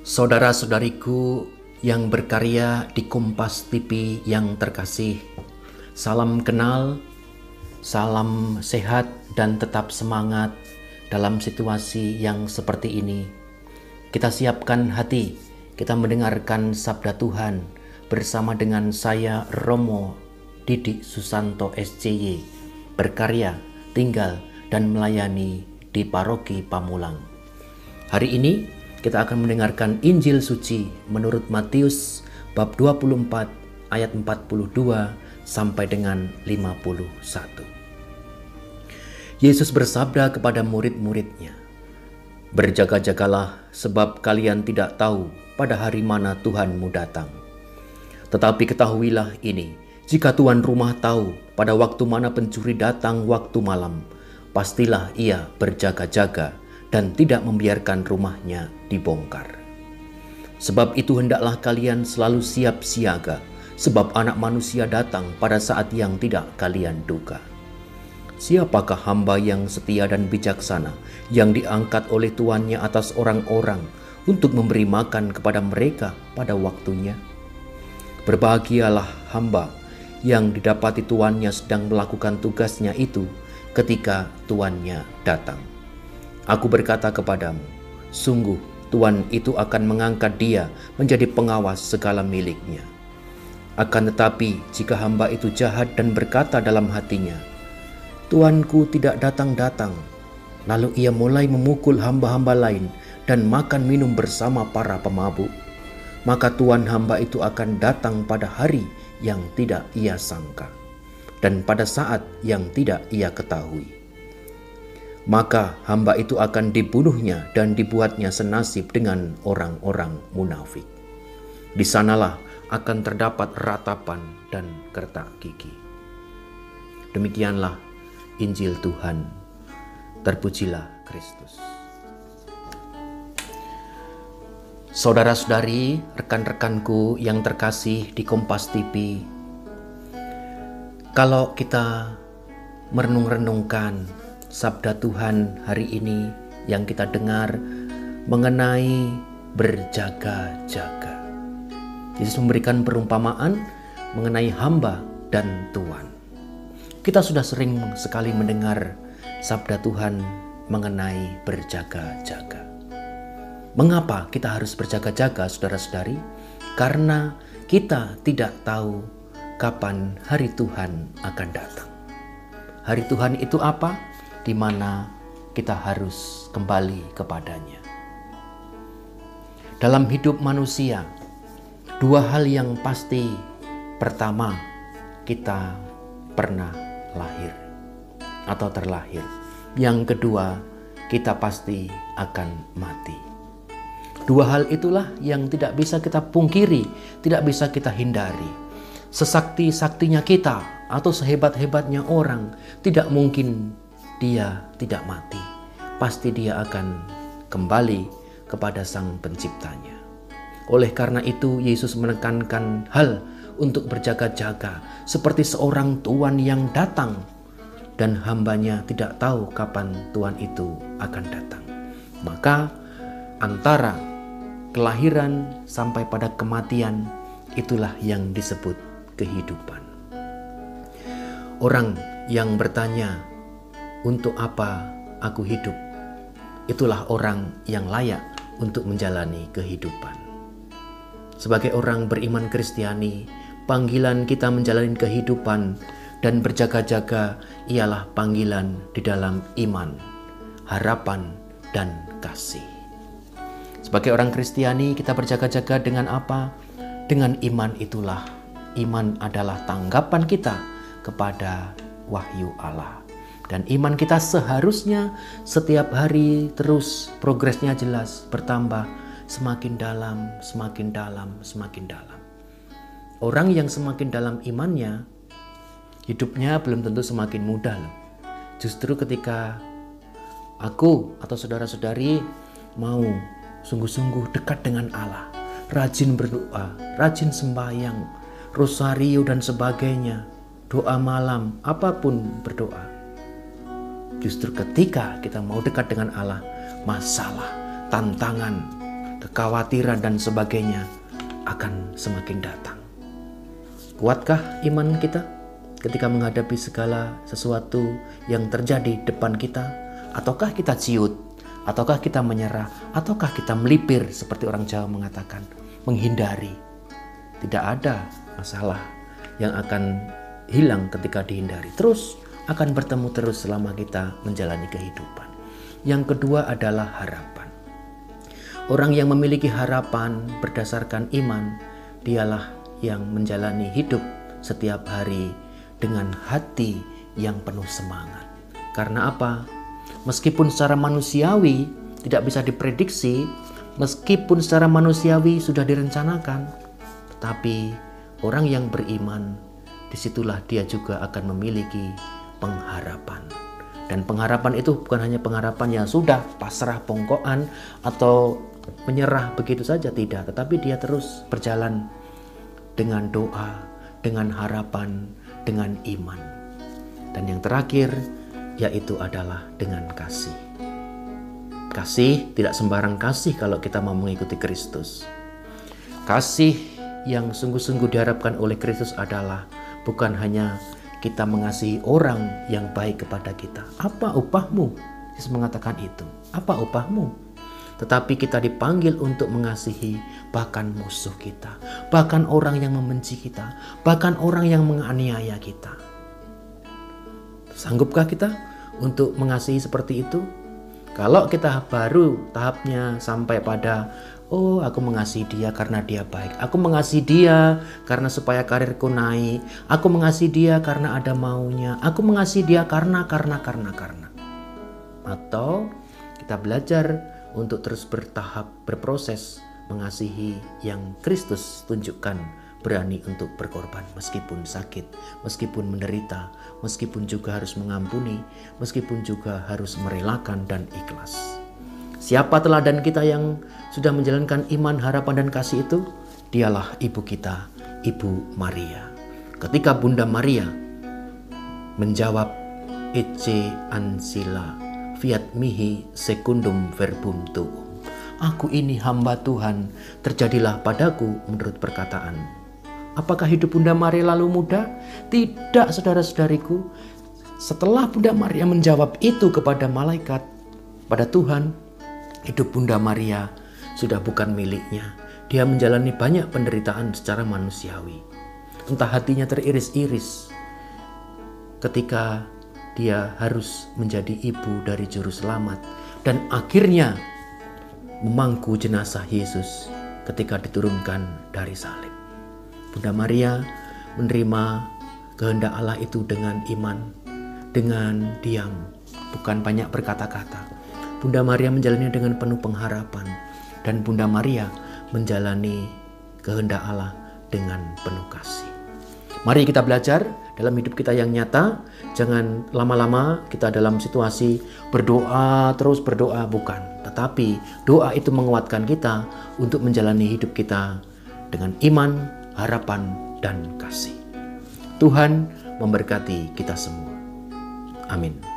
Saudara-saudariku yang berkarya di Kompas TV yang terkasih, salam kenal, salam sehat dan tetap semangat dalam situasi yang seperti ini. Kita siapkan hati, kita mendengarkan sabda Tuhan bersama dengan saya Romo Didik Susanto SCY, berkarya, tinggal dan melayani di Paroki Pamulang. Hari ini kita akan mendengarkan Injil Suci menurut Matius bab 24 ayat 42 sampai dengan 51. Yesus bersabda kepada murid-muridnya, "Berjaga-jagalah sebab kalian tidak tahu pada hari mana Tuhanmu datang. Tetapi ketahuilah ini, jika tuan rumah tahu pada waktu mana pencuri datang waktu malam, pastilah ia berjaga-jaga dan tidak membiarkan rumahnya dibongkar. Sebab itu hendaklah kalian selalu siap siaga, sebab Anak Manusia datang pada saat yang tidak kalian duga. Siapakah hamba yang setia dan bijaksana yang diangkat oleh tuannya atas orang-orang untuk memberi makan kepada mereka pada waktunya? Berbahagialah hamba yang didapati tuannya sedang melakukan tugasnya itu ketika tuannya datang. Aku berkata kepadamu, sungguh tuan itu akan mengangkat dia menjadi pengawas segala miliknya. Akan tetapi jika hamba itu jahat dan berkata dalam hatinya, tuanku tidak datang-datang, lalu ia mulai memukul hamba-hamba lain dan makan minum bersama para pemabuk, maka tuan hamba itu akan datang pada hari yang tidak ia sangka dan pada saat yang tidak ia ketahui. Maka hamba itu akan dibunuhnya dan dibuatnya senasib dengan orang-orang munafik. Di sanalah akan terdapat ratapan dan kertak gigi." Demikianlah Injil Tuhan. Terpujilah Kristus. Saudara-saudari, rekan-rekanku yang terkasih di Kompas TV, kalau kita merenung-renungkan sabda Tuhan hari ini yang kita dengar mengenai berjaga-jaga, Yesus memberikan perumpamaan mengenai hamba dan tuan. Kita sudah sering sekali mendengar sabda Tuhan mengenai berjaga-jaga. Mengapa kita harus berjaga-jaga, saudara-saudari? Karena kita tidak tahu kapan hari Tuhan akan datang. Hari Tuhan itu apa? Di mana kita harus kembali kepadanya. Dalam hidup manusia, dua hal yang pasti. Pertama, kita pernah lahir atau terlahir. Yang kedua, kita pasti akan mati. Dua hal itulah yang tidak bisa kita pungkiri, tidak bisa kita hindari. Sesakti-saktinya kita atau sehebat-hebatnya orang, tidak mungkin dia tidak mati. Pasti dia akan kembali kepada Sang Penciptanya. Oleh karena itu Yesus menekankan hal untuk berjaga-jaga seperti seorang tuan yang datang dan hambanya tidak tahu kapan tuan itu akan datang. Maka antara kelahiran sampai pada kematian, itulah yang disebut kehidupan. Orang yang bertanya, "Untuk apa aku hidup?" itulah orang yang layak untuk menjalani kehidupan. Sebagai orang beriman Kristiani, panggilan kita menjalani kehidupan dan berjaga-jaga ialah panggilan di dalam iman, harapan, dan kasih. Sebagai orang Kristiani, kita berjaga-jaga dengan apa? Dengan iman itulah. Iman adalah tanggapan kita kepada wahyu Allah. Dan iman kita seharusnya setiap hari terus progresnya jelas bertambah, semakin dalam, semakin dalam, semakin dalam. Orang yang semakin dalam imannya, hidupnya belum tentu semakin mudah loh. Justru ketika aku atau saudara-saudari mau sungguh-sungguh dekat dengan Allah, rajin berdoa, rajin sembahyang, rosario dan sebagainya, doa malam, apapun berdoa. Justru ketika kita mau dekat dengan Allah, masalah, tantangan, kekhawatiran dan sebagainya akan semakin datang. Kuatkah iman kita ketika menghadapi segala sesuatu yang terjadi depan kita? Ataukah kita ciut? Ataukah kita menyerah? Ataukah kita melipir seperti orang Jawa mengatakan, menghindari? Tidak ada masalah yang akan hilang ketika dihindari. Terus akan bertemu terus selama kita menjalani kehidupan. Yang kedua adalah harapan. Orang yang memiliki harapan berdasarkan iman, dialah yang menjalani hidup setiap hari dengan hati yang penuh semangat. Karena apa? Meskipun secara manusiawi tidak bisa diprediksi, meskipun secara manusiawi sudah direncanakan, tetapi orang yang beriman, disitulah dia juga akan memiliki pengharapan. Dan pengharapan itu bukan hanya pengharapan yang sudah pasrah bongkoan atau menyerah begitu saja, tidak. Tetapi dia terus berjalan dengan doa, dengan harapan, dengan iman. Dan yang terakhir yaitu adalah dengan kasih. Kasih tidak sembarang kasih kalau kita mau mengikuti Kristus. Kasih yang sungguh-sungguh diharapkan oleh Kristus adalah bukan hanya kita mengasihi orang yang baik kepada kita. Apa upahmu? Yesus mengatakan itu. Apa upahmu? Tetapi kita dipanggil untuk mengasihi bahkan musuh kita, bahkan orang yang membenci kita, bahkan orang yang menganiaya kita. Sanggupkah kita untuk mengasihi seperti itu? Kalau kita baru tahapnya sampai pada aku mengasihi dia karena dia baik. Aku mengasihi dia karena supaya karirku naik. Aku mengasihi dia karena ada maunya. Aku mengasihi dia karena. Atau kita belajar untuk terus bertahap, berproses mengasihi yang Kristus tunjukkan, berani untuk berkorban meskipun sakit, meskipun menderita, meskipun juga harus mengampuni, meskipun juga harus merelakan dan ikhlas. Siapa teladan kita yang sudah menjalankan iman, harapan, dan kasih itu? Dialah ibu kita, Ibu Maria. Ketika Bunda Maria menjawab, Ecce ancilla fiat mihi secundum verbum tuum. Aku ini hamba Tuhan, terjadilah padaku menurut perkataan. Apakah hidup Bunda Maria lalu mudah? Tidak, saudara-saudariku. Setelah Bunda Maria menjawab itu kepada malaikat, pada Tuhan, hidup Bunda Maria sudah bukan miliknya. Dia menjalani banyak penderitaan secara manusiawi. Entah hatinya teriris-iris ketika dia harus menjadi ibu dari juru selamat dan akhirnya memangku jenazah Yesus ketika diturunkan dari salib. Bunda Maria menerima kehendak Allah itu dengan iman, dengan diam, bukan banyak berkata-kata. Bunda Maria menjalani dengan penuh pengharapan, dan Bunda Maria menjalani kehendak Allah dengan penuh kasih. Mari kita belajar dalam hidup kita yang nyata. Jangan lama-lama kita dalam situasi berdoa, terus berdoa, bukan. Tetapi doa itu menguatkan kita untuk menjalani hidup kita dengan iman, harapan, dan kasih. Tuhan memberkati kita semua. Amin.